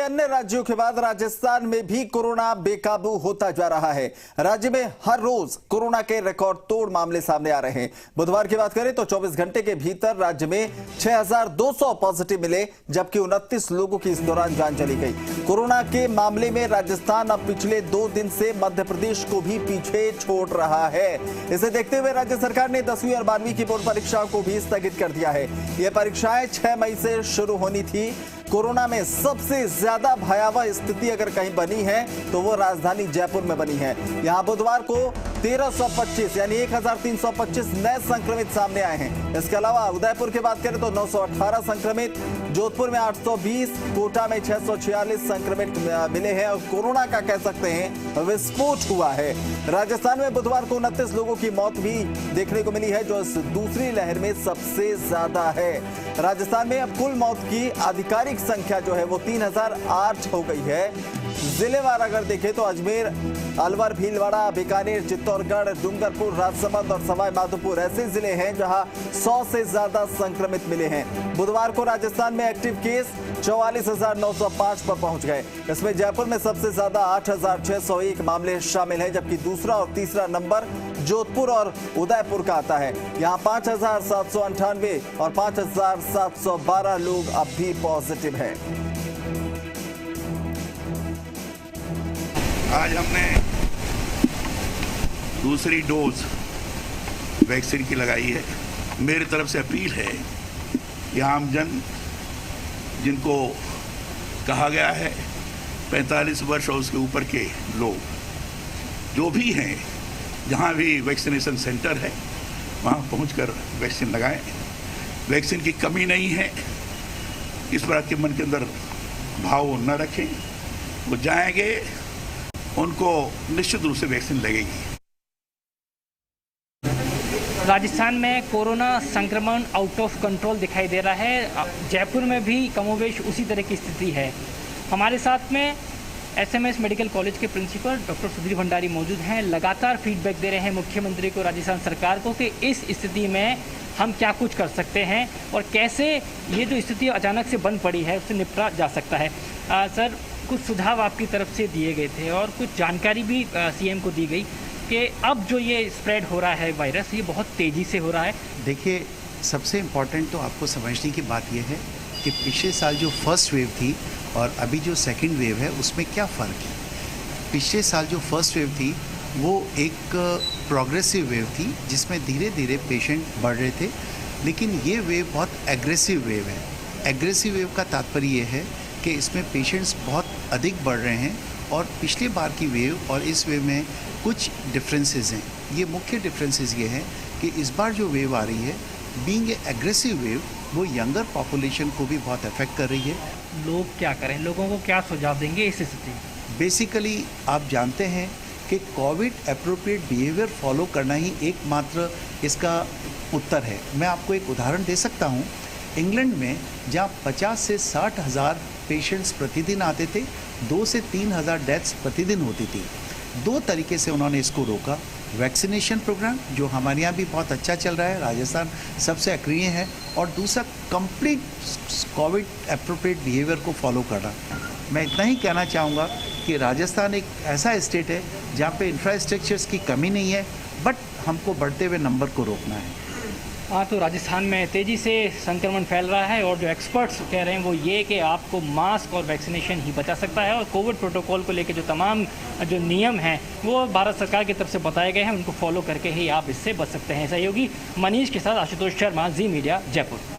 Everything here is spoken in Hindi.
अन्य राज्यों के बाद राजस्थान में भी कोरोना बेकाबू होता जा रहा है। राज्य में हर रोज कोरोना के रिकॉर्ड तोड़ मामले सामने आ रहे हैं। बुधवार की बात करें तो 24 घंटे के भीतर राज्य में 6,200 पॉजिटिव मिले, जबकि 29 लोगों की इस दौरान जान चली गई। कोरोना के मामले में राजस्थान अब पिछले 2 दिन से मध्य प्रदेश को भी पीछे छोड़ रहा है। इसे देखते हुए राज्य सरकार ने 10वीं और 12वीं की बोर्ड परीक्षाओं को भी स्थगित कर दिया है। ये परीक्षाएं 6 मई से शुरू होनी थी। कोरोना में सबसे ज्यादा भयावह स्थिति अगर कहीं बनी है तो वो राजधानी जयपुर में बनी है। यहां बुधवार को 1325 यानी 1325 नए संक्रमित सामने आए हैं। इसके अलावा उदयपुर की बात करें तो 918 संक्रमित, जोधपुर में 820, कोटा में 646 संक्रमित मिले हैं और कोरोना का कह सकते हैं विस्फोट हुआ है। राजस्थान में बुधवार को 29 लोगों की मौत भी देखने को मिली है, जो इस दूसरी लहर में सबसे ज्यादा है। राजस्थान में अब कुल मौत की आधिकारिक संख्या जो है वो 3008 हो गई है। जिलेवार अगर देखें तो अजमेर, अलवर, भीलवाड़ा, बीकानेर, चित्तौड़गढ़, डूंगरपुर, राजसमंद और सवाई माधोपुर ऐसे जिले हैं जहां 100 से ज्यादा संक्रमित मिले हैं। बुधवार को राजस्थान में एक्टिव केस 44,905 पर पहुंच गए। इसमें जयपुर में सबसे ज्यादा 8,601 मामले शामिल हैं, जबकि दूसरा और तीसरा नंबर जोधपुर और उदयपुर का आता है। यहां 5,798 और 5,712 लोग अब भी पॉजिटिव हैं। आज हमने दूसरी डोज वैक्सीन की लगाई है। मेरी तरफ से अपील है कि आमजन जिनको कहा गया है 45 वर्ष और उसके ऊपर के लोग जो भी हैं, जहां भी वैक्सीनेशन सेंटर है वहां पहुंचकर वैक्सीन लगाएं। वैक्सीन की कमी नहीं है, इस बात के मन के अंदर भाव न रखें। वो जाएंगे, उनको निश्चित रूप से वैक्सीन लगेगी। राजस्थान में कोरोना संक्रमण आउट ऑफ कंट्रोल दिखाई दे रहा है। जयपुर में भी कमोवेश उसी तरह की स्थिति है। हमारे साथ में एसएमएस मेडिकल कॉलेज के प्रिंसिपल डॉक्टर सुधीर भंडारी मौजूद हैं। लगातार फीडबैक दे रहे हैं मुख्यमंत्री को, राजस्थान सरकार को कि इस स्थिति में हम क्या कुछ कर सकते हैं और कैसे ये जो स्थिति अचानक से बन पड़ी है उससे निपटा जा सकता है। सर, कुछ सुझाव आपकी तरफ से दिए गए थे और कुछ जानकारी भी सीएम को दी गई कि अब जो ये स्प्रेड हो रहा है वायरस, ये बहुत तेज़ी से हो रहा है। देखिए, सबसे इम्पॉर्टेंट तो आपको समझने की बात यह है कि पिछले साल जो फर्स्ट वेव थी और अभी जो सेकंड वेव है उसमें क्या फ़र्क है। पिछले साल जो फर्स्ट वेव थी वो एक प्रोग्रेसिव वेव थी जिसमें धीरे धीरे पेशेंट बढ़ रहे थे, लेकिन ये वेव बहुत एग्रेसिव वेव है। एग्रेसिव वेव का तात्पर्य ये है कि इसमें पेशेंट्स बहुत अधिक बढ़ रहे हैं और पिछले बार की वेव और इस वेव में कुछ डिफरेंसेस हैं। ये मुख्य डिफरेंसेस ये हैं कि इस बार जो वेव आ रही है, बीइंग ए एग्रेसिव वेव, वो यंगर पॉपुलेशन को भी बहुत अफेक्ट कर रही है। लोग क्या करें, लोगों को क्या सुझाव देंगे इस स्थिति में? बेसिकली आप जानते हैं कि कोविड एप्रोप्रिएट बिहेवियर फॉलो करना ही एकमात्र इसका उत्तर है। मैं आपको एक उदाहरण दे सकता हूँ। इंग्लैंड में जहाँ 50 से 60 हज़ार पेशेंट्स प्रतिदिन आते थे, 2 से 3 हज़ार डेथ्स प्रतिदिन होती थी। 2 तरीके से उन्होंने इसको रोका। वैक्सीनेशन प्रोग्राम जो हमारे यहाँ भी बहुत अच्छा चल रहा है, राजस्थान सबसे अग्रणीय है, और दूसरा कंप्लीट कोविड एप्रोप्रिएट बिहेवियर को फॉलो करना। मैं इतना ही कहना चाहूँगा कि राजस्थान एक ऐसा स्टेट है जहाँ पे इंफ्रास्ट्रक्चर्स की कमी नहीं है, बट हमको बढ़ते हुए नंबर को रोकना है। हाँ, तो राजस्थान में तेज़ी से संक्रमण फैल रहा है और जो एक्सपर्ट्स कह रहे हैं वो ये कि आपको मास्क और वैक्सीनेशन ही बचा सकता है, और कोविड प्रोटोकॉल को लेकर जो तमाम जो नियम हैं वो भारत सरकार की तरफ से बताए गए हैं, उनको फॉलो करके ही आप इससे बच सकते हैं। सहयोगी मनीष के साथ आशुतोष शर्मा, जी मीडिया, जयपुर।